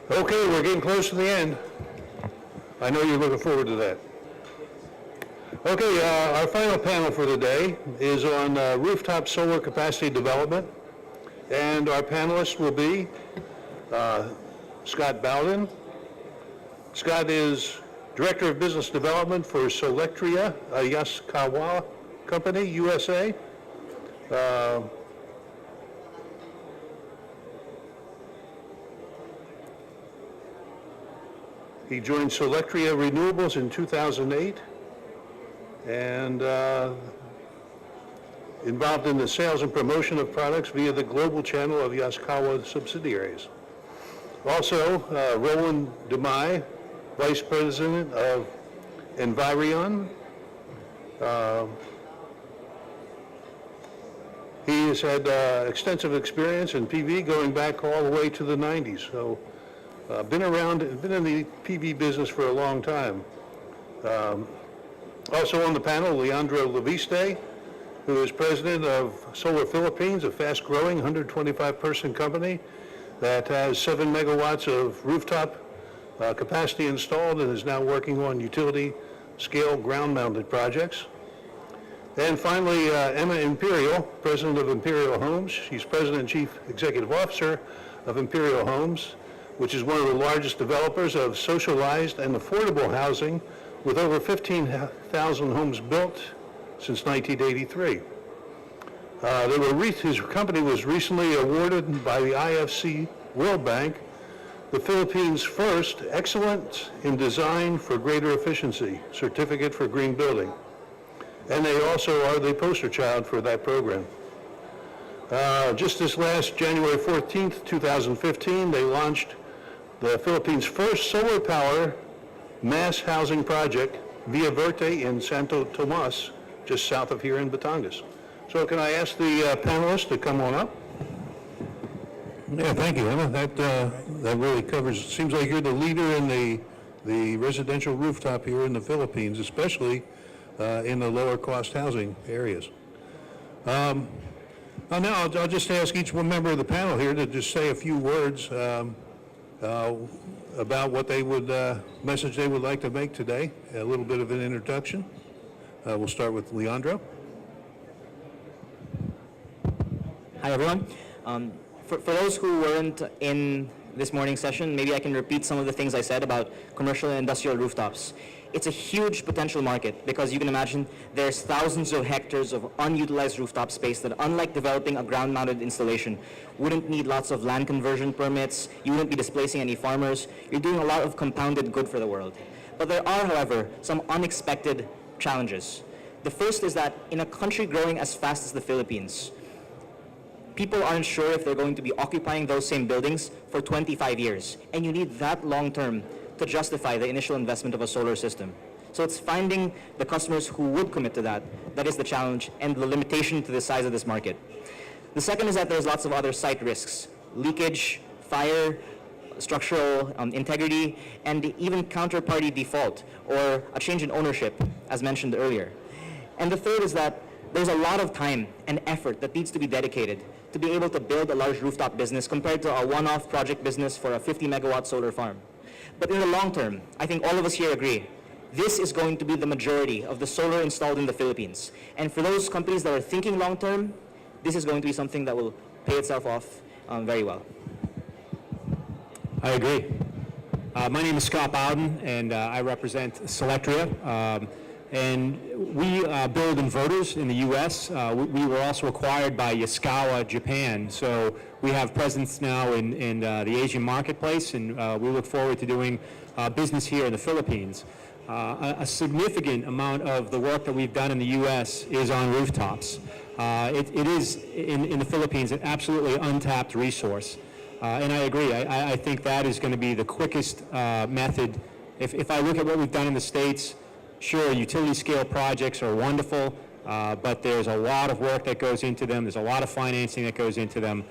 Okay, we're getting close to the end. I know you're looking forward to that. Okay, our final panel for the day is on rooftop solar capacity development. And our panelists will be Scott Bowden. Scott is Director of Business Development for Solectria, a Yaskawa company, USA. He joined Solectria Renewables in 2008 and involved in the sales and promotion of products via the global channel of Yaskawa subsidiaries. Also, Roland Dimai, Vice President of Envireon. He has had extensive experience in PV going back all the way to the 90s. So been in the PV business for a long time. Also on the panel, Leandro Leviste, who is president of Solar Philippines, a fast-growing 125-person company that has 7 megawatts of rooftop capacity installed and is now working on utility-scale ground-mounted projects. And finally, Emma Imperial, president of Imperial Homes. She's president and chief executive officer of Imperial Homes, which is one of the largest developers of socialized and affordable housing with over 15,000 homes built since 1983. His company was recently awarded by the IFC World Bank the Philippines' first Excellence in Design for Greater Efficiency certificate for green building. And they also are the poster child for that program. Just this last January 14th, 2015, they launched the Philippines' first solar power mass housing project, Via Verte in Santo Tomas, just south of here in Batangas. So can I ask the panelists to come on up? Yeah, thank you, Emma. That really covers, seems like you're the leader in the residential rooftop here in the Philippines, especially in the lower cost housing areas. Now I'll just ask each one member of the panel here to just say a few words about what they would, message they would like to make today, a little bit of an introduction. We'll start with Leandro. Hi, everyone. For those who weren't in this morning's session, maybe I can repeat some of the things I said about commercial and industrial rooftops. It's a huge potential market because you can imagine there's thousands of hectares of unutilized rooftop space that, unlike developing a ground-mounted installation, wouldn't need lots of land conversion permits, you wouldn't be displacing any farmers, you're doing a lot of compounded good for the world. But there are, however, some unexpected challenges. The first is that in a country growing as fast as the Philippines, people aren't sure if they're going to be occupying those same buildings for 25 years. And you need that long term to justify the initial investment of a solar system. So it's finding the customers who would commit to that is the challenge and the limitation to the size of this market. The second is that there's lots of other site risks, leakage, fire, structural integrity, and even counterparty default or a change in ownership, as mentioned earlier. And the third is that there's a lot of time and effort that needs to be dedicated to be able to build a large rooftop business compared to a one-off project business for a 50 megawatt solar farm. But in the long term, I think all of us here agree, this is going to be the majority of the solar installed in the Philippines. And for those companies that are thinking long term, this is going to be something that will pay itself off very well. I agree. My name is Scott Bowden, and I represent Solectria. And we build inverters in the U.S. We were also acquired by Yaskawa, Japan. So we have presence now in the Asian marketplace, and we look forward to doing business here in the Philippines. A significant amount of the work that we've done in the U.S. is on rooftops. It is, in the Philippines, an absolutely untapped resource. And I agree. I think that is going to be the quickest method. If I look at what we've done in the States, sure, utility scale projects are wonderful, but there's a lot of work that goes into them. There's a lot of financing that goes into them.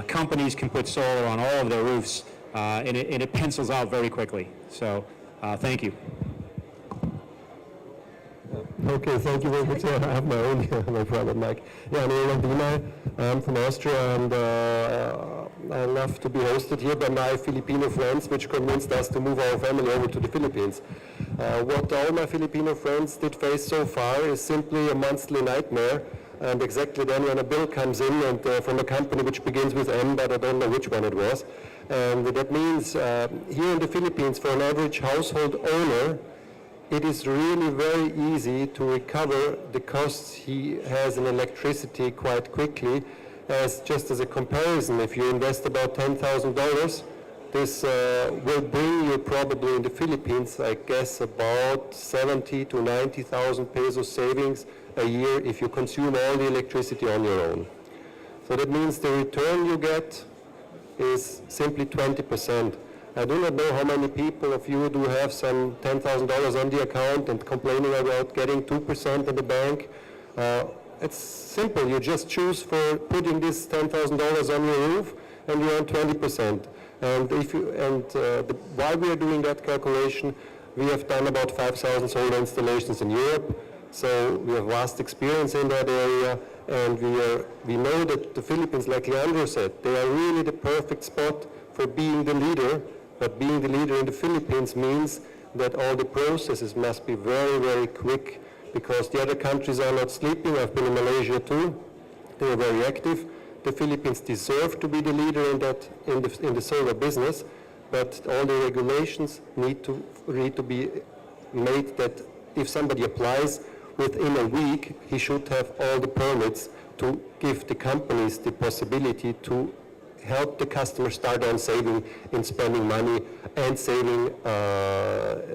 Companies can put solar on all of their roofs, and it pencils out very quickly. So thank you. Okay, thank you very much. I have my own, no problem, Mike. Yeah, I'm Roland Dimai. I'm from Austria, and I love to be hosted here by my Filipino friends, which convinced us to move our family over to the Philippines. What all my Filipino friends did face so far is simply a monthly nightmare, and exactly then when a bill comes in, and from a company which begins with M, but I don't know which one it was. And that means here in the Philippines, for an average household owner, it is really very easy to recover the costs he has in electricity quite quickly. Just as a comparison, if you invest about $10,000, this will bring you probably in the Philippines, I guess, about 70 to 90,000 pesos savings a year if you consume all the electricity on your own. So that means the return you get is simply 20%. I do not know how many people of you do have some $10,000 on the account and complaining about getting 2% in the bank. It's simple. You just choose for putting this $10,000 on your roof, and you earn 20%. And while we are doing that calculation, we have done about 5,000 solar installations in Europe. So we have vast experience in that area, and we know that the Philippines, like Leandro said, they are really the perfect spot for being the leader. But being the leader in the Philippines means that all the processes must be very, very quick, because the other countries are not sleeping. I've been in Malaysia too. They are very active. The Philippines deserve to be the leader in the solar business, but all the regulations need to be made that if somebody applies within a week, he should have all the permits to give the companies the possibility to help the customer start on saving in spending money and saving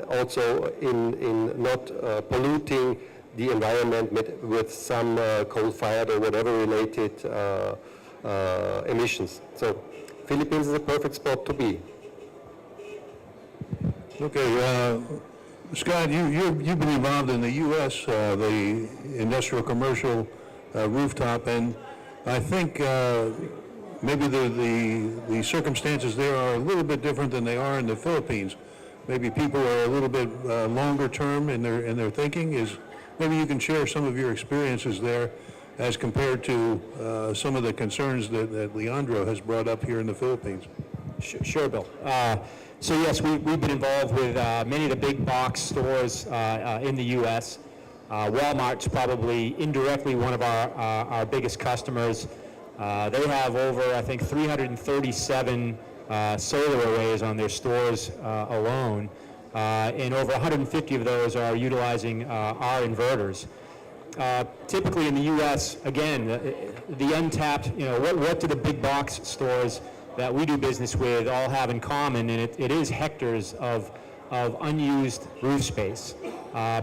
also in not polluting the environment with some coal-fired or whatever related emissions. So Philippines is a perfect spot to be. Okay, Scott, you've been involved in the U.S., the industrial commercial rooftop, and I think maybe the circumstances there are a little bit different than they are in the Philippines. Maybe people are a little bit longer term in their thinking. Maybe you can share some of your experiences there as compared to some of the concerns that Leandro has brought up here in the Philippines. Sure, Bill. So yes, we've been involved with many of the big box stores in the U.S. Walmart's probably indirectly one of our biggest customers. They have over, I think, 337 solar arrays on their stores alone, and over 150 of those are utilizing our inverters. Typically in the U.S., again, the untapped, what do the big box stores that we do business with all have in common? And it is hectares of unused roof space.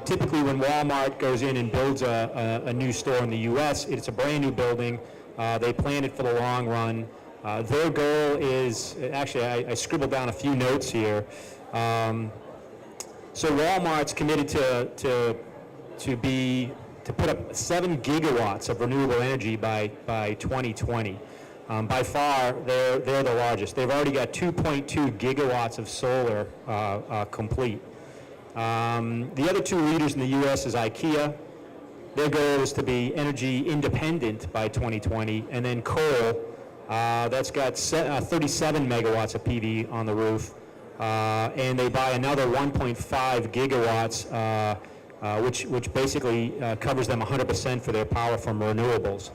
Typically when Walmart goes in and builds a new store in the U.S., it's a brand new building. They plan it for the long run. Their goal is, actually I scribbled down a few notes here. So Walmart's committed to put up 7 gigawatts of renewable energy by 2020. By far, they're the largest. They've already got 2.2 gigawatts of solar complete. The other two leaders in the U.S. is IKEA. Their goal is to be energy independent by 2020, and then Cole, that's got 37 megawatts of PV on the roof, and they buy another 1.5 gigawatts, which basically covers them 100% for their power from renewables.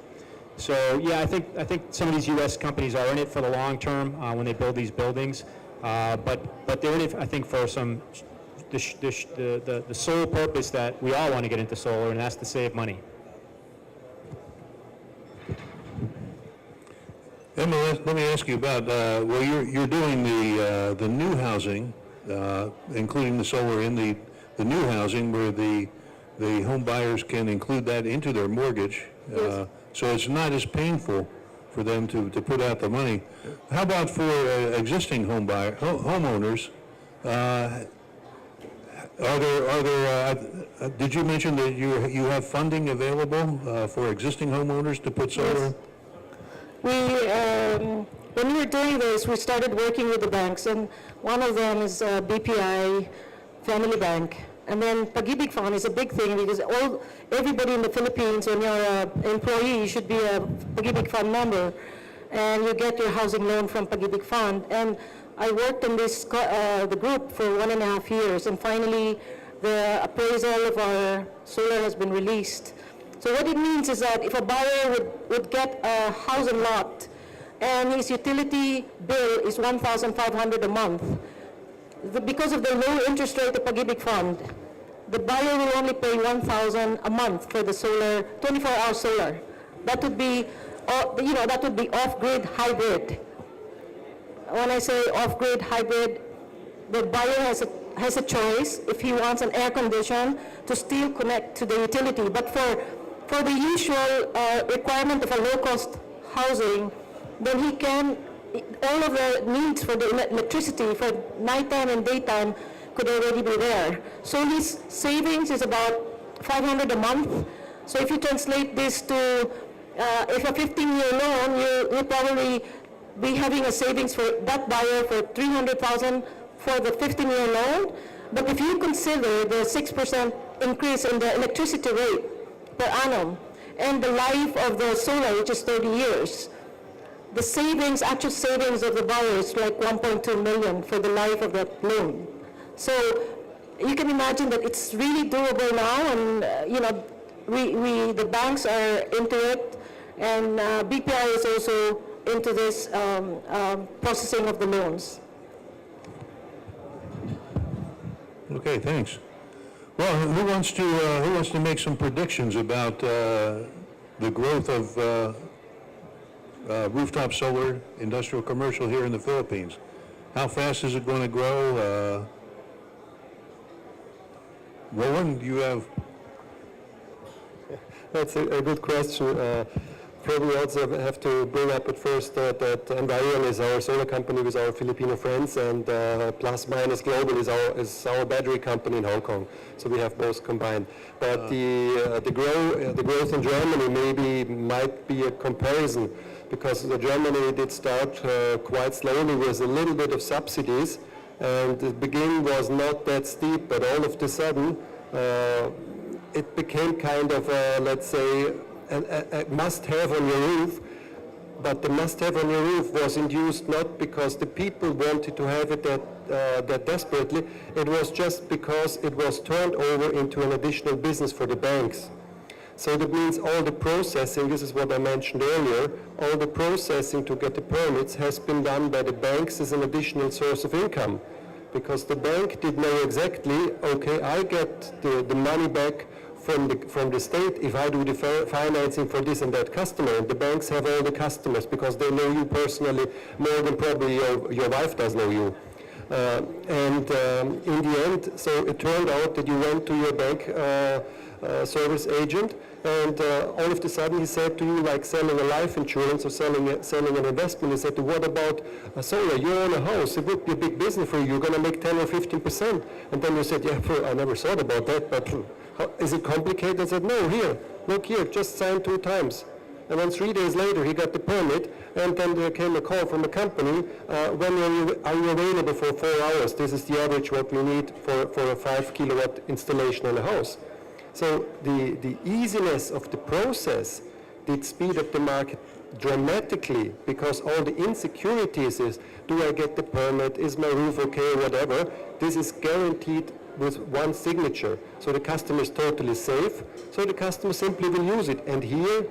So yeah, I think some of these U.S. companies are in it for the long term when they build these buildings, but they're in it, I think, for the sole purpose that we all want to get into solar, and that's to save money. Emma, let me ask you about, well, you're doing the new housing, including the solar in the new housing, where the home buyers can include that into their mortgage. Yes. So it's not as painful for them to put out the money. How about for existing homeowners? Did you mention that you have funding available for existing homeowners to put solar? Yes. When we were doing this, we started working with the banks, and one of them is BPI Family Bank. And then Pag-ibig Fund is a big thing because everybody in the Philippines, when you're an employee, you should be a Pag-ibig Fund member, and you get your housing loan from Pag-ibig Fund. And I worked in this the group for 1.5 years, and finally the appraisal of our solar has been released. So what it means is that if a buyer would get a housing lot and his utility bill is 1,500 a month, because of the low interest rate of Pag-ibig Fund, the buyer will only pay 1,000 a month for the solar, 24-hour solar. That would be, that would be off-grid hybrid. When I say off-grid hybrid, the buyer has a choice if he wants an air condition to still connect to the utility. But for the usual requirement of a low-cost housing, then he can, all of the needs for the electricity for nighttime and daytime could already be there. So his savings is about 500 a month. So if you translate this to, if a 15-year loan, you'll probably be having a savings for that buyer for 300,000 for the 15-year loan. But if you consider the 6% increase in the electricity rate per annum and the life of the solar, which is 30 years, the savings, actual savings of the buyer is like 1.2 million for the life of that loan. So you can imagine that it's really doable now, and the banks are into it, and BPI is also into this processing of the loans. Okay, thanks. Well, who wants to make some predictions about the growth of rooftop solar, industrial, commercial here in the Philippines? How fast is it going to grow? Roland, you have... That's a good question. Probably also have to bring up at first that Envireon is our solar company with our Filipino friends, and PlusMinusGlobal is our battery company in Hong Kong. So we have both combined. But the growth in Germany maybe might be a comparison, because Germany did start quite slowly with a little bit of subsidies, and the beginning was not that steep, but all of a sudden it became kind of let's say a must-have on your roof. But the must-have on your roof was induced not because the people wanted to have it that desperately. It was just because it was turned over into an additional business for the banks. So that means all the processing, this is what I mentioned earlier, all the processing to get the permits has been done by the banks as an additional source of income. Because the bank did know exactly, okay, I get the money back from the state if I do the financing for this and that customer. And the banks have all the customers because they know you personally more than probably your wife does know you. In the end, so it turned out that you went to your bank service agent, and all of a sudden he said to you, like selling a life insurance or selling an investment, he said, what about solar? You own a house, it would be a big business for you, you're going to make 10 or 15%. And then you said, yeah, I never thought about that, but is it complicated? I said, no, here, look here, just sign 2 times. And then 3 days later, he got the permit, and then there came a call from a company, when are you available for 4 hours? This is the average what we need for a 5 kilowatt installation on a house. So the easiness of the process did speed up the market dramatically, because all the insecurities is, do I get the permit, is my roof okay, whatever, this is guaranteed with one signature. So the customer is totally safe, so the customer simply will use it. And here,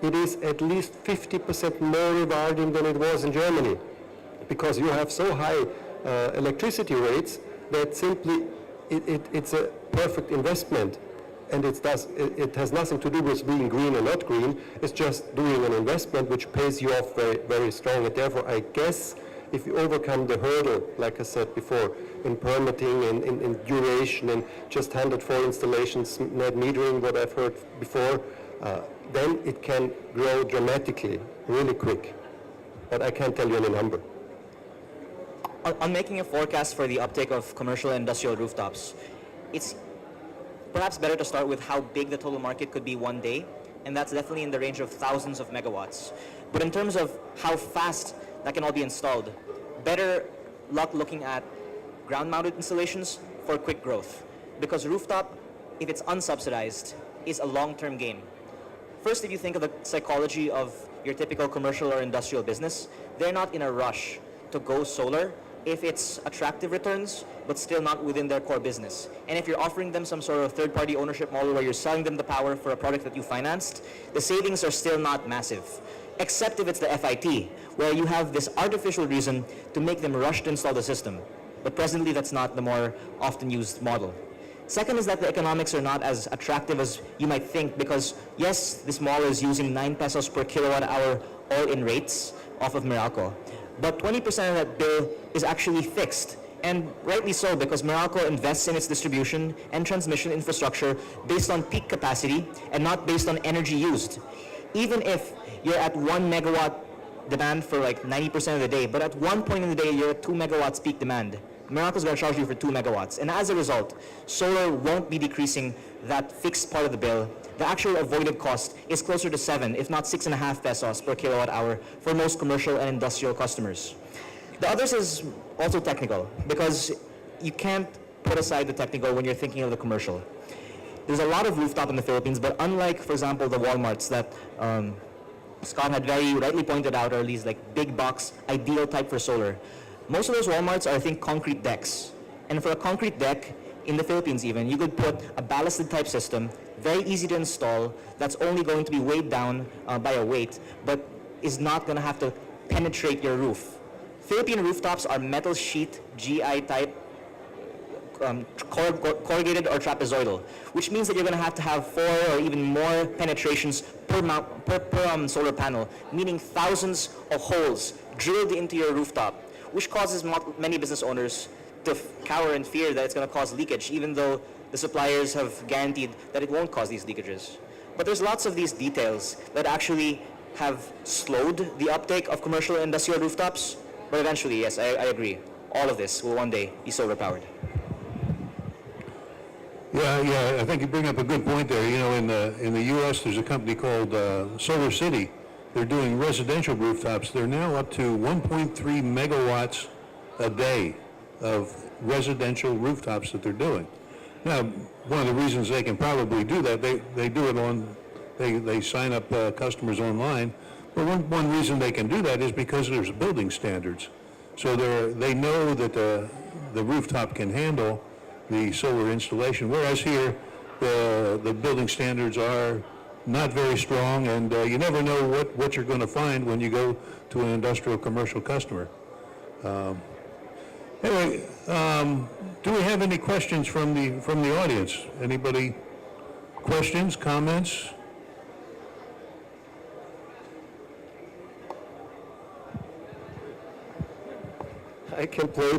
it is at least 50% more rewarding than it was in Germany, because you have so high electricity rates that simply it's a perfect investment. And it has nothing to do with being green or not green. It's just doing an investment which pays you off very, very strong. And therefore, I guess if you overcome the hurdle, like I said before, in permitting and in duration and just 104 installations, net metering, what I've heard before, then it can grow dramatically, really quick. But I can't tell you any number. On making a forecast for the uptake of commercial and industrial rooftops, it's perhaps better to start with how big the total market could be one day, and that's definitely in the range of thousands of megawatts. But in terms of how fast that can all be installed, better luck looking at ground-mounted installations for quick growth. because rooftop, if it's unsubsidized, is a long-term game. First, if you think of the psychology of your typical commercial or industrial business, they're not in a rush to go solar if it's attractive returns, but still not within their core business. And if you're offering them some sort of third-party ownership model where you're selling them the power for a product that you financed, the savings are still not massive, except if it's the FIT, where you have this artificial reason to make them rush to install the system. But presently, that's not the more often used model. Second is that the economics are not as attractive as you might think because, yes, this mall is using 9 pesos per kilowatt hour all-in rates off of Meralco, but 20% of that bill is actually fixed. And rightly so, because Meralco invests in its distribution and transmission infrastructure based on peak capacity and not based on energy used. Even if you're at 1 megawatt demand for like 90% of the day, but at one point in the day you're at 2 megawatts peak demand, Meralco's going to charge you for 2 megawatts. And as a result, solar won't be decreasing that fixed part of the bill. The actual avoided cost is closer to 7, if not 6.5 pesos per kilowatt hour for most commercial and industrial customers. The others is also technical, because you can't put aside the technical when you're thinking of the commercial. There's a lot of rooftop in the Philippines, but unlike, for example, the Walmarts that Scott had very rightly pointed out, are these like big box, ideal type for solar. Most of those Walmarts are, I think, concrete decks. And for a concrete deck, in the Philippines even, you could put a ballasted type system, very easy to install, that's only going to be weighed down by a weight, but is not going to have to penetrate your roof. Philippine rooftops are metal sheet, GI type, corrugated or trapezoidal, which means that you're going to have 4 or even more penetrations per solar panel, meaning thousands of holes drilled into your rooftop, which causes many business owners to cower in fear that it's going to cause leakage, even though the suppliers have guaranteed that it won't cause these leakages. But there's lots of these details that actually have slowed the uptake of commercial and industrial rooftops, but eventually, yes, I agree. All of this will one day be solar powered. Yeah, I think you bring up a good point there. You know, in the U.S., there's a company called Solar City. They're doing residential rooftops. They're now up to 1.3 megawatts a day of residential rooftops that they're doing. Now, one of the reasons they can probably do that, they do it on, they sign up customers online. But one reason they can do that is because there's building standards. So they know that the rooftop can handle the solar installation, whereas here the building standards are not very strong, and you never know what you're going to find when you go to an industrial commercial customer. Anyway, do we have any questions from the audience? Anybody? Questions, comments? I can play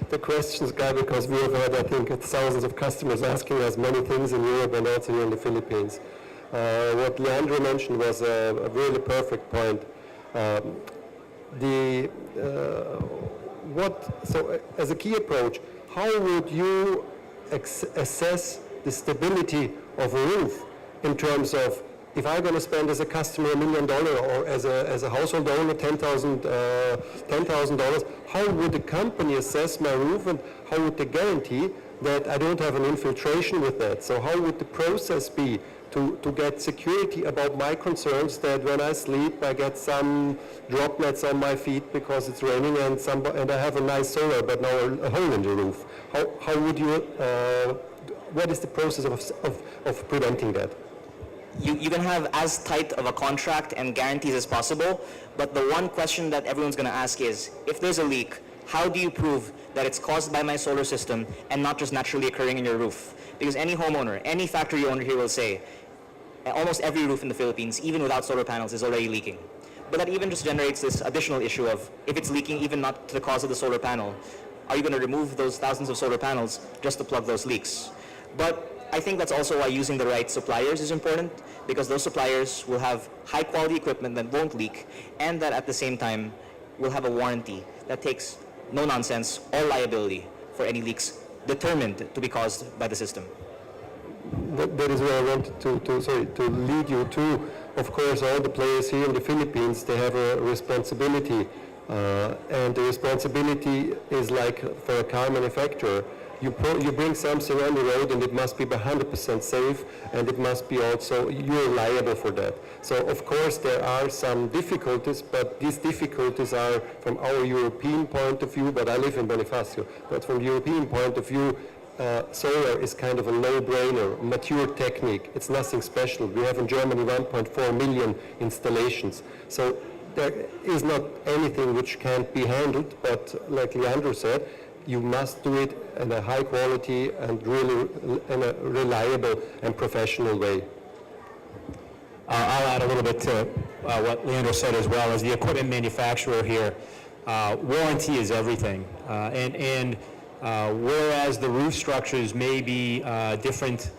the questions guy because we have had, I think, thousands of customers asking us many things in Europe and also here in the Philippines. What Leandro mentioned was a really perfect point. So as a key approach, how would you assess the stability of a roof in terms of, if I'm going to spend as a customer $1 million or as a household owner $10,000, how would the company assess my roof, and how would they guarantee that I don't have an infiltration with that? So how would the process be to get security about my concerns that when I sleep I get some droplets on my feet because it's raining and I have a nice solar but now a hole in the roof? How would you, what is the process of preventing that? You can have as tight of a contract and guarantees as possible, but the one question that everyone's going to ask is, if there's a leak, how do you prove that it's caused by my solar system and not just naturally occurring in your roof? Because any homeowner, any factory owner here will say, almost every roof in the Philippines, even without solar panels, is already leaking. But that even just generates this additional issue of, if it's leaking even not to the cause of the solar panel, are you going to remove those thousands of solar panels just to plug those leaks? But I think that's also why using the right suppliers is important, because those suppliers will have high quality equipment that won't leak, and that at the same time will have a warranty that takes no nonsense or liability for any leaks determined to be caused by the system. That is where I wanted to lead you to. Of course, all the players here in the Philippines, they have a responsibility, and the responsibility is like for a car manufacturer. you bring something on the road and it must be 100% safe, and it must be also, you're liable for that. So of course there are some difficulties, but these difficulties are from our European point of view, but I live in Bonifacio, but from the European point of view, solar is kind of a no-brainer, mature technique. It's nothing special. We have in Germany 1.4 million installations. So there is not anything which can't be handled, but like Leandro said, you must do it in a high quality and really in a reliable and professional way. I'll add a little bit to what Leandro said as well. As the equipment manufacturer here, warranty is everything. Whereas the roof structures may be different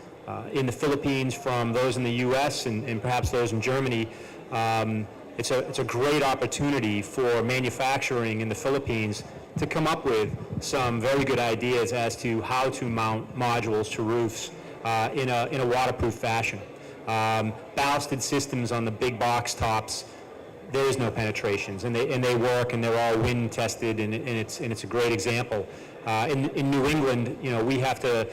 in the Philippines from those in the U.S. and perhaps those in Germany, it's a great opportunity for manufacturing in the Philippines to come up with some very good ideas as to how to mount modules to roofs in a waterproof fashion. Ballasted systems on the big box tops, there is no penetrations, and they work, and they're all wind tested, and it's a great example. In New England, we have to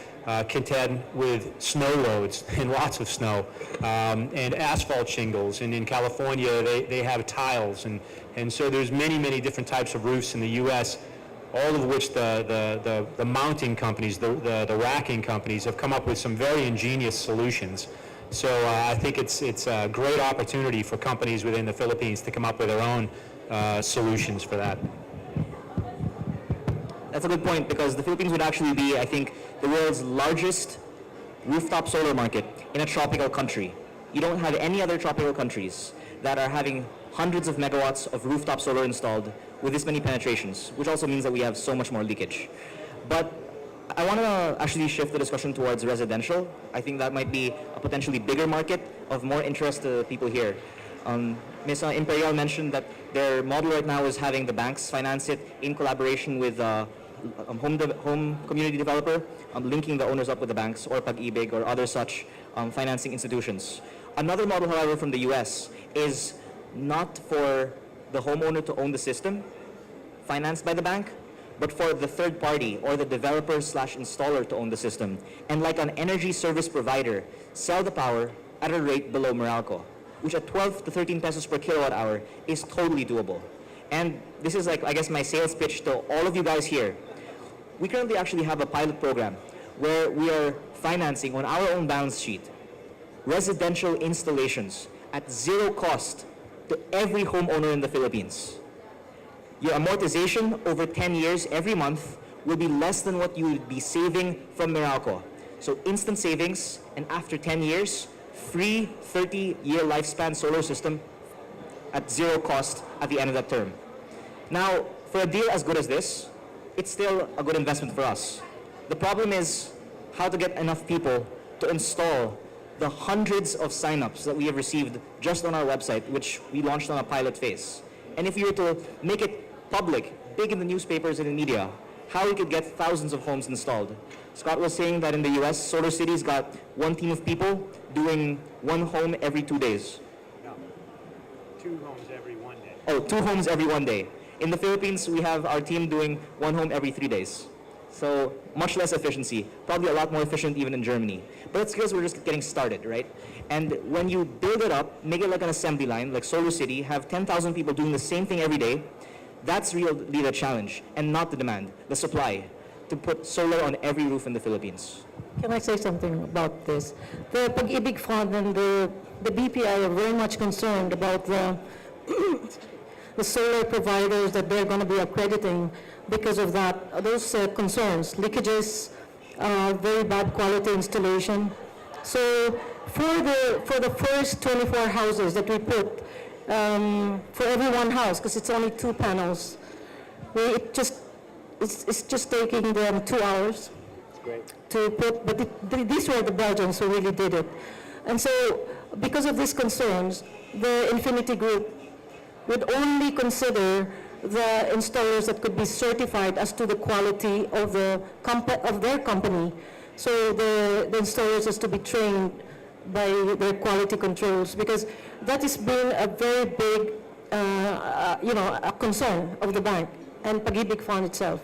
contend with snow loads and lots of snow, and asphalt shingles, and in California they have tiles, and so there's many different types of roofs in the U.S., all of which the mounting companies, the racking companies have come up with some very ingenious solutions. So I think it's a great opportunity for companies within the Philippines to come up with their own solutions for that. That's a good point, because the Philippines would actually be, I think, the world's largest rooftop solar market in a tropical country. You don't have any other tropical countries that are having hundreds of megawatts of rooftop solar installed with this many penetrations, which also means that we have so much more leakage. But I want to actually shift the discussion towards residential. I think that might be a potentially bigger market of more interest to people here. Ms. Imperial mentioned that their model right now is having the banks finance it in collaboration with home community developer, linking the owners up with the banks or Pag-ibig or other such financing institutions. Another model, however, from the US is not for the homeowner to own the system financed by the bank, but for the third party or the developer/installer to own the system, and like an energy service provider, sell the power at a rate below Meralco, which at 12 to 13 pesos per kilowatt hour is totally doable. And this is like, I guess, my sales pitch to all of you guys here. We currently actually have a pilot program where we are financing on our own balance sheet residential installations at zero cost to every homeowner in the Philippines. Your amortization over 10 years every month will be less than what you would be saving from Meralco. So instant savings, and after 10 years, free 30-year lifespan solar system at zero cost at the end of that term. Now, for a deal as good as this, it's still a good investment for us. The problem is how to get enough people to install the hundreds of signups that we have received just on our website, which we launched on a pilot phase. And if you were to make it public, big in the newspapers and in media, how we could get thousands of homes installed. Scott was saying that in the US, Solar City's got one team of people doing one home every 2 days. No, 2 homes every 1 day. Oh, 2 homes every 1 day. In the Philippines, we have our team doing 1 home every 3 days. So much less efficiency, probably a lot more efficient even in Germany. But it's because we're just getting started, right? And when you build it up, make it like an assembly line, like Solar City, have 10,000 people doing the same thing every day, that's really the challenge, and not the demand, the supply, to put solar on every roof in the Philippines. Can I say something about this? The Pag-ibig Fund and the BPI are very much concerned about the solar providers that they're going to be accrediting because of that, those concerns, leakages, very bad quality installation. So for the first 24 houses that we put, for every one house, because it's only 2 panels, it's just taking them 2 hours to put, but these were the Belgians who really did it. And so because of these concerns, the Enfinity group would only consider the installers that could be certified as to the quality of their company. So the installers has to be trained by their quality controls, because that has been a very big, a concern of the bank and Pag-ibig Fund itself.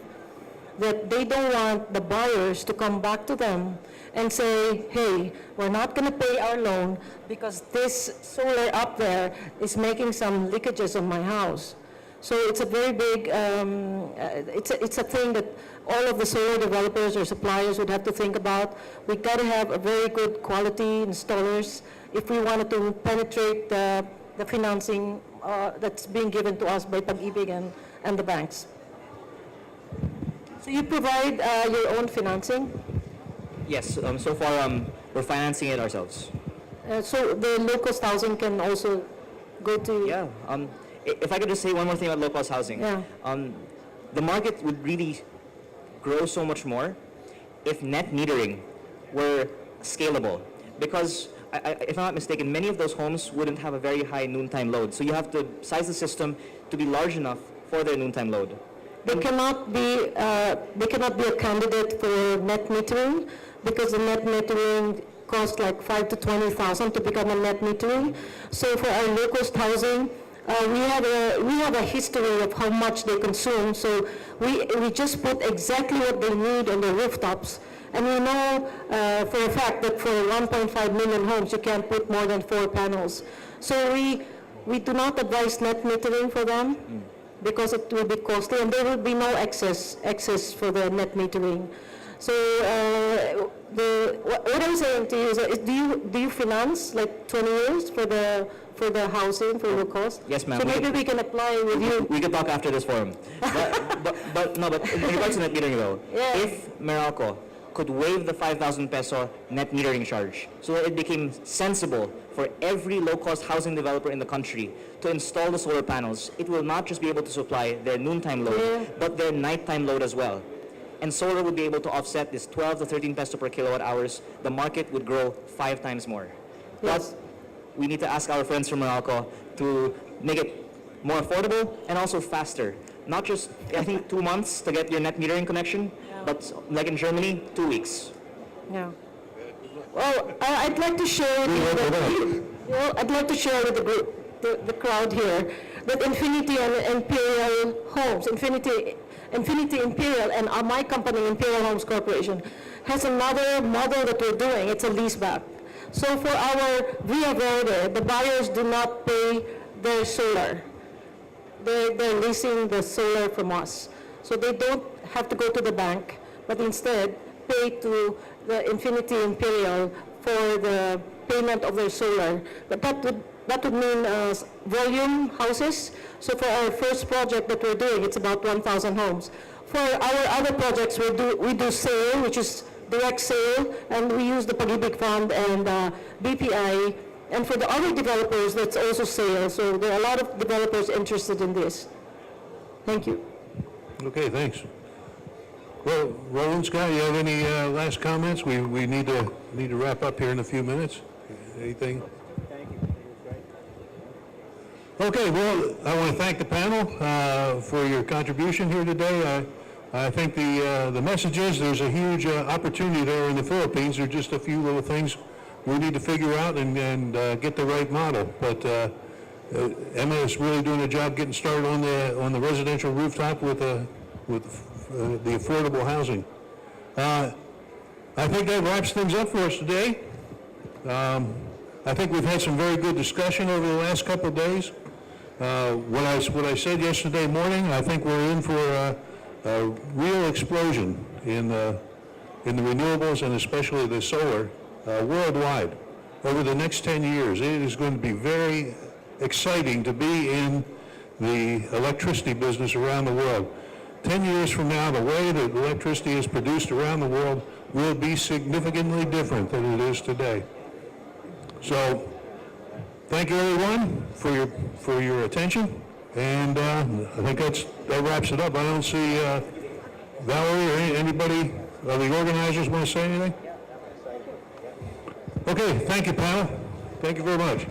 that they don't want the buyers to come back to them and say, hey, we're not going to pay our loan because this solar up there is making some leakages on my house. So it's a very big, it's a thing that all of the solar developers or suppliers would have to think about. We've got to have a very good quality installers if we wanted to penetrate the financing that's being given to us by Pag-ibig and the banks. So you provide your own financing? Yes, so far we're financing it ourselves. So the low-cost housing can also go to... Yeah. If I could just say one more thing about low-cost housing. Yeah. The market would really grow so much more if net metering were scalable. Because, if I'm not mistaken, many of those homes wouldn't have a very high noontime load. So you have to size the system to be large enough for their noontime load. They cannot be a candidate for net metering because the net metering costs like 5 to 20,000 to become a net metering. So for our low-cost housing, we have a history of how much they consume. So we just put exactly what they need on the rooftops. And we know for a fact that for 1.5 million homes, you can't put more than 4 panels. So we do not advise net metering for them because it will be costly, and there will be no excess for the net metering. So what I'm saying to you is, do you finance like 20 years for the housing for low cost? Yes, ma'am. So maybe we can apply with you. We could talk after this forum. but in regards to net metering though, Yeah. if Meralco could waive the 5,000 peso net metering charge so that it became sensible for every low-cost housing developer in the country to install the solar panels, it will not just be able to supply their noontime load, but their nighttime load as well. And solar would be able to offset this 12 to 13 peso per kilowatt hours. The market would grow 5 times more. Yes. But we need to ask our friends from Meralco to make it more affordable and also faster. Not just, I think, 2 months to get your net metering connection, but like in Germany, 2 weeks. Yeah. Well, I'd like to share with the group, the crowd here, that Enfinity and Imperial Homes, Enfinity Imperial, and my company, Imperial Homes Corporation, has another model that we're doing. It's a leaseback. So for our Via Verde, the buyers do not pay their solar. They're leasing the solar from us. So they don't have to go to the bank, but instead pay to the Enfinity Imperial for the payment of their solar. But that would mean volume houses. So for our first project that we're doing, it's about 1,000 homes. For our other projects, we do sale, which is direct sale, and we use the Pag-ibig Fund and BPI. And for the other developers, that's also sale. So there are a lot of developers interested in this. Thank you. Okay, thanks. Well, Roland, Scott, you have any last comments? We need to wrap up here in a few minutes. Anything? Thank you. Okay, well, I want to thank the panel for your contribution here today. I think the message is there's a huge opportunity there in the Philippines. There are just a few little things we need to figure out and get the right model. But Emma is really doing a job getting started on the residential rooftop with the affordable housing. I think that wraps things up for us today. I think we've had some very good discussion over the last couple of days. What I said yesterday morning, I think we're in for a real explosion in the renewables and especially the solar worldwide over the next 10 years. It is going to be very exciting to be in the electricity business around the world. 10 years from now, the way that electricity is produced around the world will be significantly different than it is today. So, thank you everyone for your attention, and I think that wraps it up. I don't see Valerie or anybody, the organizers want to say anything? Okay, thank you, panel. Thank you very much.